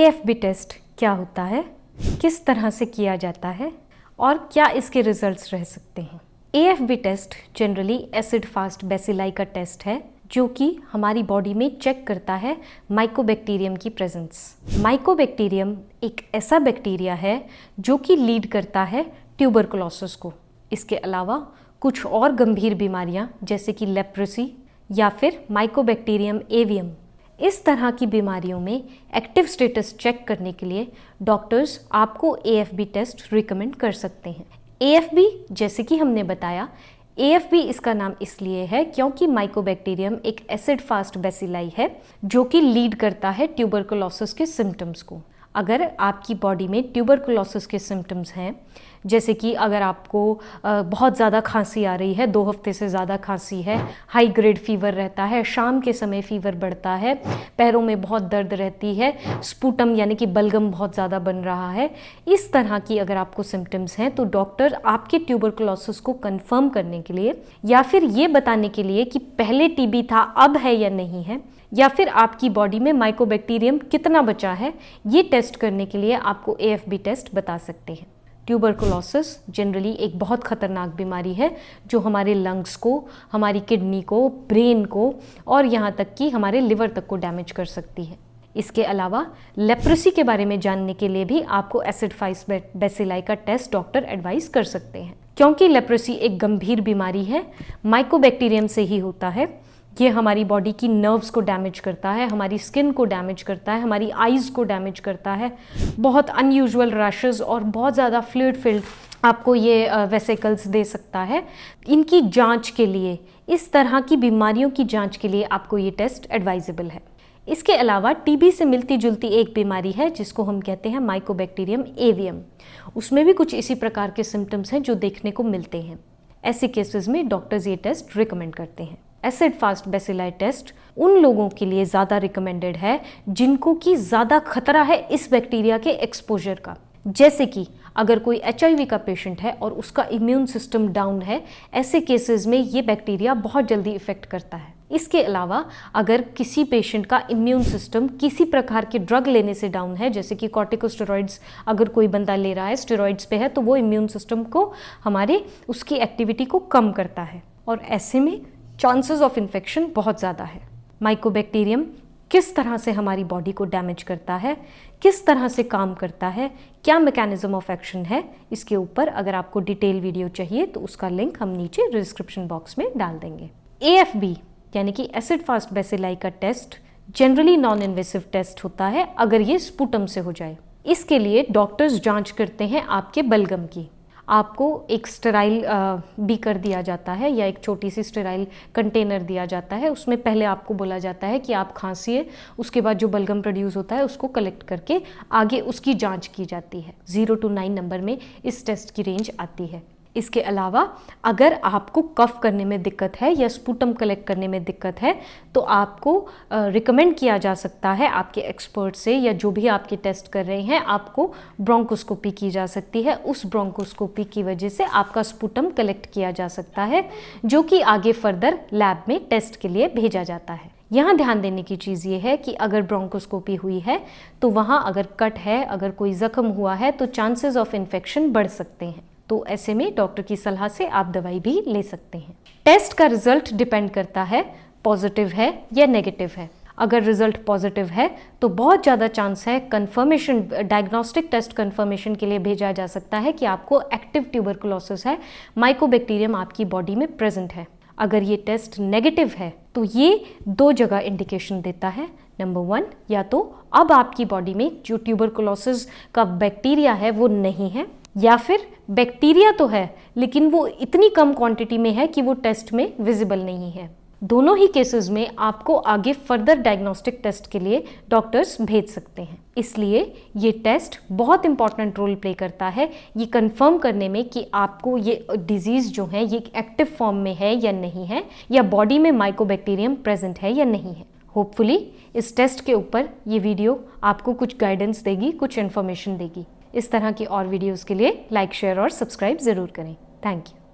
AFB test क्या होता है, किस तरह से किया जाता है और क्या इसके रिजल्ट्स रह सकते हैं। AFB test generally acid fast bacilli का टेस्ट है जो कि हमारी बॉडी में चेक करता है माइकोबैक्टीरियम की प्रेजेंस। माइकोबैक्टीरियम एक ऐसा बैक्टीरिया है जो कि लीड करता है ट्यूबरकुलोसिस को। इसके अलावा कुछ और गंभीर बीमारियां जैसे कि लेप्रोसी या फिर माइकोबैक्टीरियम एवियम, इस तरह की बीमारियों में एक्टिव स्टेटस चेक करने के लिए डॉक्टर्स आपको AFB टेस्ट रिकमेंड कर सकते हैं। AFB जैसे कि हमने बताया, AFB इसका नाम इसलिए है क्योंकि माइकोबैक्टीरियम एक एसिड फास्ट बेसिलाई है जो कि लीड करता है ट्यूबरकुलोसिस के सिम्टम्स को। अगर आपकी बॉडी में ट्यूबरकुलोसिस के सिम्टम्स हैं, जैसे कि अगर आपको बहुत ज़्यादा खांसी आ रही है, 2 हफ्ते से ज़्यादा खांसी है, हाई ग्रेड फीवर रहता है, शाम के समय फीवर बढ़ता है, पैरों में बहुत दर्द रहती है, स्पूटम यानी कि बलगम बहुत ज़्यादा बन रहा है, इस तरह की अगर आपको सिम्टम्स हैं तो डॉक्टर आपके ट्यूबरकुलोसिस को कंफर्म करने के लिए या फिर ये बताने के लिए कि पहले TB था अब है या नहीं है, या फिर आपकी बॉडी में माइकोबैक्टीरियम कितना बचा है, ये टेस्ट करने के लिए आपको AFB टेस्ट बता सकते हैं। ट्यूबरकुलोसिस जनरली एक बहुत ख़तरनाक बीमारी है जो हमारे लंग्स को, हमारी किडनी को, ब्रेन को और यहाँ तक कि हमारे लिवर तक को डैमेज कर सकती है। इसके अलावा लेप्रोसी के बारे में जानने के लिए भी आपको एसिड फास्ट बेसिलाई का टेस्ट डॉक्टर एडवाइस कर सकते हैं, क्योंकि लेप्रोसी एक गंभीर बीमारी है, माइकोबैक्टीरियम से ही होता है। ये हमारी बॉडी की नर्व्स को डैमेज करता है, हमारी स्किन को डैमेज करता है, हमारी आईज़ को डैमेज करता है, बहुत अनयूजुअल रैशेस और बहुत ज़्यादा फ्लूइड फिल्ड आपको ये वेसिकल्स दे सकता है। इनकी जांच के लिए, इस तरह की बीमारियों की जांच के लिए आपको ये टेस्ट एडवाइजेबल है। इसके अलावा TB से मिलती जुलती एक बीमारी है जिसको हम कहते हैं माइकोबैक्टीरियम एवियम। उसमें भी कुछ इसी प्रकार के सिम्टम्स हैं जो देखने को मिलते हैं। ऐसे केसेस में डॉक्टर्स ये टेस्ट रिकमेंड करते हैं। एसिड फास्ट बेसिलाई टेस्ट उन लोगों के लिए ज़्यादा रिकमेंडेड है जिनको कि ज़्यादा खतरा है इस बैक्टीरिया के एक्सपोजर का। जैसे कि अगर कोई HIV का पेशेंट है और उसका इम्यून सिस्टम डाउन है, ऐसे केसेस में ये बैक्टीरिया बहुत जल्दी इफेक्ट करता है। इसके अलावा अगर किसी पेशेंट का इम्यून सिस्टम किसी प्रकार के ड्रग लेने से डाउन है, जैसे कि कॉर्टिकोस्टेरॉइड्स अगर कोई बंदा ले रहा है, स्टेरॉइड्स पे है, तो वो इम्यून सिस्टम को, हमारे उसकी एक्टिविटी को कम करता है और ऐसे में चांसेस ऑफ इन्फेक्शन बहुत ज़्यादा है। माइकोबैक्टीरियम किस तरह से हमारी बॉडी को डैमेज करता है, किस तरह से काम करता है, क्या मैकेनिज्म ऑफ एक्शन है, इसके ऊपर अगर आपको डिटेल वीडियो चाहिए तो उसका लिंक हम नीचे डिस्क्रिप्शन बॉक्स में डाल देंगे। AFB यानी कि एसिड फास्ट बेसिलाई का test generally non invasive test होता है अगर ये स्पूटम से हो जाए। इसके लिए डॉक्टर्स जांच करते हैं आपके बलगम की। आपको एक स्टेराइल बीकर दिया जाता है या एक छोटी सी स्टेराइल कंटेनर दिया जाता है। उसमें पहले आपको बोला जाता है कि आप खांसिए, उसके बाद जो बलगम प्रोड्यूस होता है उसको कलेक्ट करके आगे उसकी जांच की जाती है। 0 to 9 नंबर में इस टेस्ट की रेंज आती है। इसके अलावा अगर आपको कफ करने में दिक्कत है या स्पूटम कलेक्ट करने में दिक्कत है तो आपको रिकमेंड किया जा सकता है आपके एक्सपर्ट से, या जो भी आपके टेस्ट कर रहे हैं, आपको ब्रोंकोस्कोपी की जा सकती है। उस ब्रोंकोस्कोपी की वजह से आपका स्पूटम कलेक्ट किया जा सकता है जो कि आगे फर्दर लैब में टेस्ट के लिए भेजा जाता है। यहाँ ध्यान देने की चीज़ ये है कि अगर ब्रोंकोस्कोपी हुई है तो वहाँ अगर कट है, अगर कोई ज़ख्म हुआ है तो चांसेस ऑफ इन्फेक्शन बढ़ सकते हैं। तो ऐसे में डॉक्टर की सलाह से आप दवाई भी ले सकते हैं। टेस्ट का रिजल्ट डिपेंड करता है पॉजिटिव है या नेगेटिव है। अगर रिजल्ट पॉजिटिव है तो बहुत ज़्यादा चांस है कंफर्मेशन, डायग्नोस्टिक टेस्ट कंफर्मेशन के लिए भेजा जा सकता है कि आपको एक्टिव ट्यूबरकुलोसिस है, माइकोबैक्टीरियम आपकी बॉडी में प्रेजेंट है। अगर ये टेस्ट नेगेटिव है तो ये 2 जगह इंडिकेशन देता है। नंबर 1, या तो अब आपकी बॉडी में जो ट्यूबरकुलोसिस का बैक्टीरिया है वो नहीं है, या फिर बैक्टीरिया तो है लेकिन वो इतनी कम क्वांटिटी में है कि वो टेस्ट में विजिबल नहीं है। दोनों ही केसेस में आपको आगे फर्दर डायग्नोस्टिक टेस्ट के लिए डॉक्टर्स भेज सकते हैं। इसलिए ये टेस्ट बहुत इंपॉर्टेंट रोल प्ले करता है ये कंफर्म करने में कि आपको ये डिजीज़ जो है ये एक्टिव फॉर्म में है या नहीं है, या बॉडी में माइकोबैक्टीरियम प्रेजेंट है या नहीं है। होपफुली इस टेस्ट के ऊपर ये वीडियो आपको कुछ गाइडेंस देगी, कुछ इन्फॉर्मेशन देगी। इस तरह की और वीडियोस के लिए लाइक, शेयर और सब्सक्राइब ज़रूर करें। Thank you.